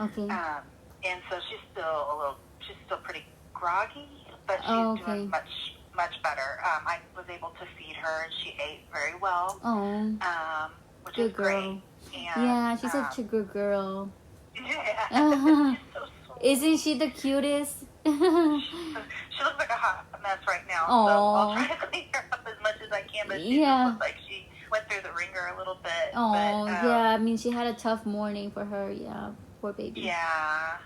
Okay. And so she's still pretty groggy, but she's doing much better. I was able to feed her, and she ate very well. Oh, which good is girl. great. And, yeah, she's such a good girl. Yeah, she's so sweet. Isn't she the cutest? She looks like a hot mess right now, so I'll try to clean her up as much as I can, but she just looks like she went through the ringer a little bit. Oh, yeah, I mean, she had a tough morning for her, yeah, poor baby. Yeah,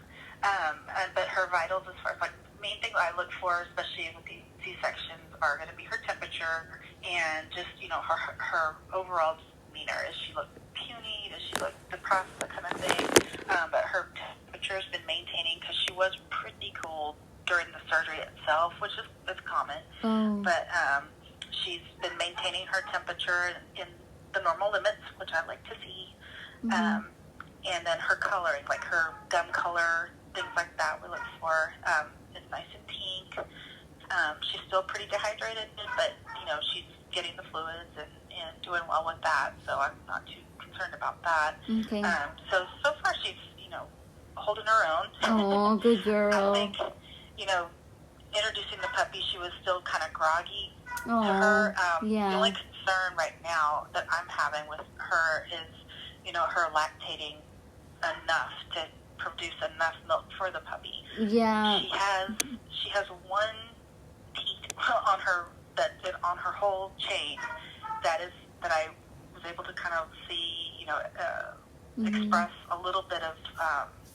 but her vitals, as far as, like, the main thing I look for, especially with these C-sections, are going to be her temperature and just, her overall demeanor. Does she look puny? Does she look depressed? That kind of thing. But her temperature has been maintaining, because she was pretty cold during the surgery itself, which is common. Oh. But she's been maintaining her temperature in the normal limits, which I like to see. Mm-hmm. And then her coloring, like her gum color, things like that, we look for. It's nice and pink. She's still pretty dehydrated, but she's getting the fluids and doing well with that, so I'm not too concerned about that. Okay. So far she's holding her own. Oh, good girl. I think introducing the puppy, she was still kind of groggy to her. Yeah. The only concern right now that I'm having with her is her lactating enough to produce enough milk for the puppy. Yeah. She has one teat on her on her whole chain that I was able to kind of see express a little bit of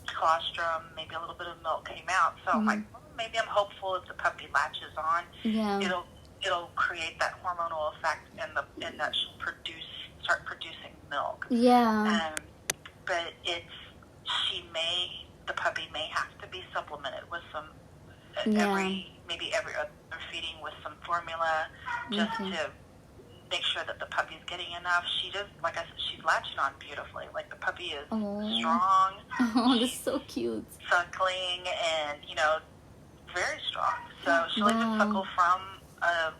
colostrum, maybe a little bit of milk came out. So I'm like, well, maybe I'm hopeful if the puppy latches on, it'll create that hormonal effect and that she'll start producing milk. Yeah. But the puppy may have to be supplemented with some maybe every other feeding with some formula, just to make sure that the puppy's getting enough. She does, like I said, she's latching on beautifully. Like, the puppy is strong. Oh, that's so cute. Suckling and, very strong. So she'll even suckle from a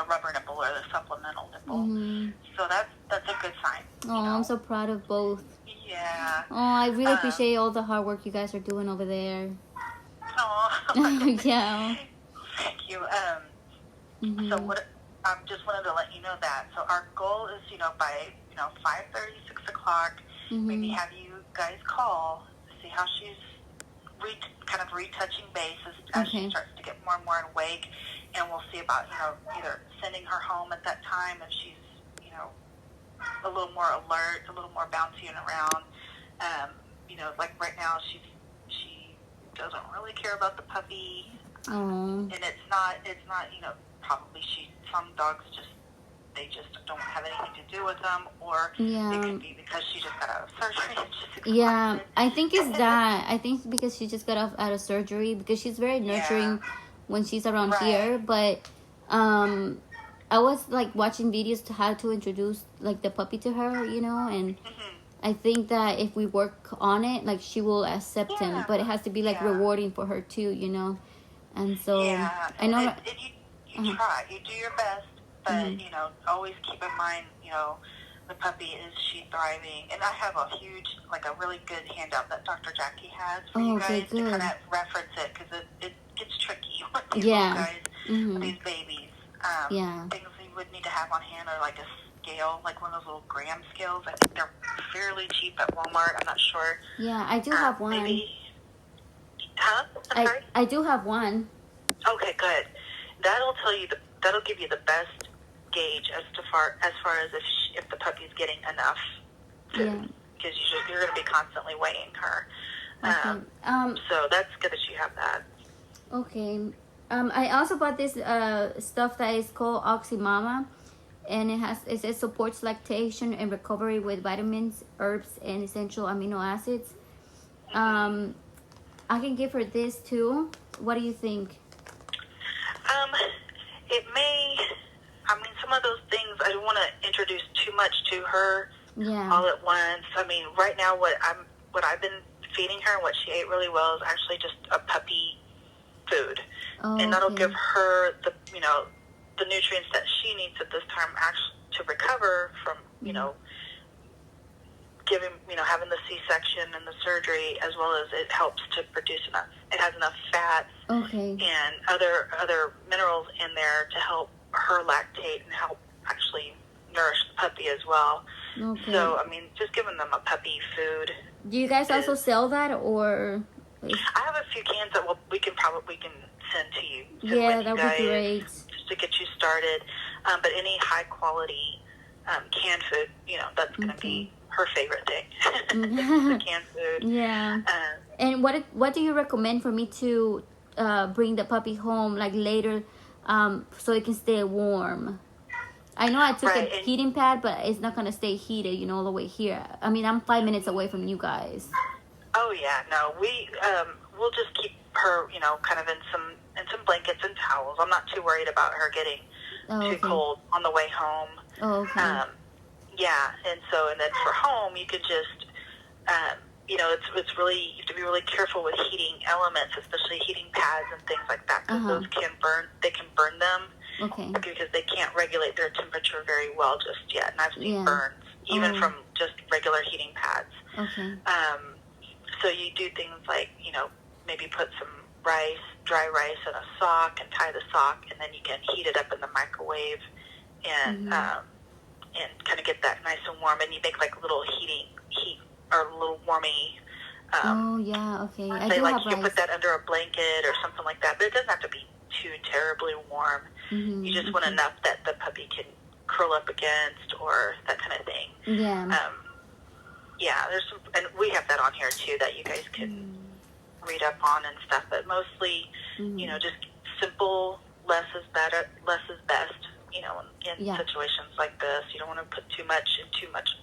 rubber nipple or the supplemental nipple. Mm-hmm. So that's a good sign. Oh, I'm so proud of both. Yeah. Oh, I really appreciate all the hard work you guys are doing over there. Oh. Yeah. Thank you. So I just wanted to let you know that. So our goal is, by 5:30, 6 o'clock, maybe have you guys call, see how she's kind of retouching base as she starts to get more and more awake, and we'll see about either sending her home at that time if she's a little more alert, a little more bouncy and around. Like right now she doesn't really care about the puppy, and it's not probably some dogs they just don't have anything to do with them, or it could be because she just got out of surgery and she's exhausted. Yeah, I think it's that. I think because she just got out of surgery, because she's very nurturing when she's around here. But I was like watching videos to how to introduce like the puppy to her, and I think that if we work on it, like, she will accept him, but it has to be like rewarding for her too, And so I know you try, you do your best, but always keep in mind, the puppy, is she thriving? And I have a really good handout that Dr. Jackie has for you guys to kind of reference it, because it gets tricky with these little guys, with these babies. Things you would need to have on hand are like a scale, like one of those little gram scales. I think they're fairly cheap at Walmart. I'm not sure. Yeah, I do have one. Maybe. Huh? I'm sorry? I do have one. Okay, good. That'll give you the best gauge as far as if the puppy's getting enough food, because you're going to be constantly weighing her. Okay. So that's good that you have that. Okay. I also bought this stuff that is called Oxymama, and it supports lactation and recovery with vitamins, herbs, and essential amino acids. I can give her this too. What do you think? It may. I mean, some of those things, I don't want to introduce too much to her all at once. I mean, right now what I've been feeding her and what she ate really well is actually just a puppy food, and that'll give her the nutrients that she needs at this time actually to recover from giving, having the C-section and the surgery, as well as it helps to produce enough. It has enough fats and other minerals in there to help her lactate and help actually nourish the puppy as well. Okay. So, just giving them a puppy food. Do you guys also sell that, or? I have a few cans that we can send to you. Yeah, that would be great. Just to get you started. But any high quality canned food, that's going to be her favorite thing. The canned food. Yeah. And what do you recommend for me to bring the puppy home like later, so it can stay warm? I know I took a heating pad, but it's not gonna stay heated, all the way here. I'm 5 minutes away from you guys. Oh yeah, no, we'll just keep her, kind of in some blankets and towels. I'm not too worried about her getting too cold on the way home. Oh, okay. Yeah, and then for home, you could just, it's really, you have to be really careful with heating elements, especially heating pads and things like that, because those can burn. They can burn them. Okay. Because they can't regulate their temperature very well just yet, and I've seen burns even from just regular heating pads. Okay. So you do things like, maybe put some dry rice in a sock and tie the sock, and then you can heat it up in the microwave and kind of get that nice and warm, and you make like little heat or little warmy. Okay. I do you have can put that under a blanket or something like that, but it doesn't have to be too terribly warm. You just want enough that the puppy can curl up against or that kind of thing. Yeah. There's some, and we have that on here too that you guys can read up on and stuff. But mostly, just simple, less is better, less is best. In situations like this, you don't want to put too much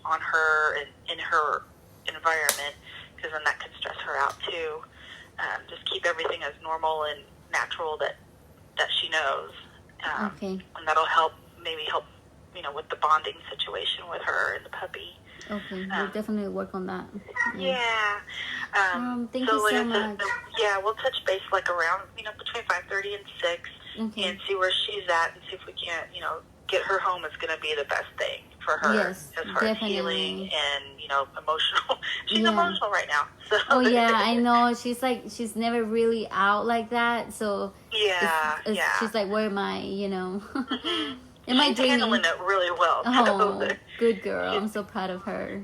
on her and in her environment, because then that could stress her out too. Just keep everything as normal and natural that she knows. And that'll help with the bonding situation with her and the puppy. Okay, we'll definitely work on that. Yeah. Thank you so much. We'll touch base around, between 5:30 and 6, and see where she's at, and see if we can't, get her home is going to be the best thing for her. Yes, as far as healing and, emotional. She's emotional right now. So. Oh, yeah, I know. She's never really out like that, so she's like, where am I, Am I She's handling it really well. Oh, good girl. I'm so proud of her.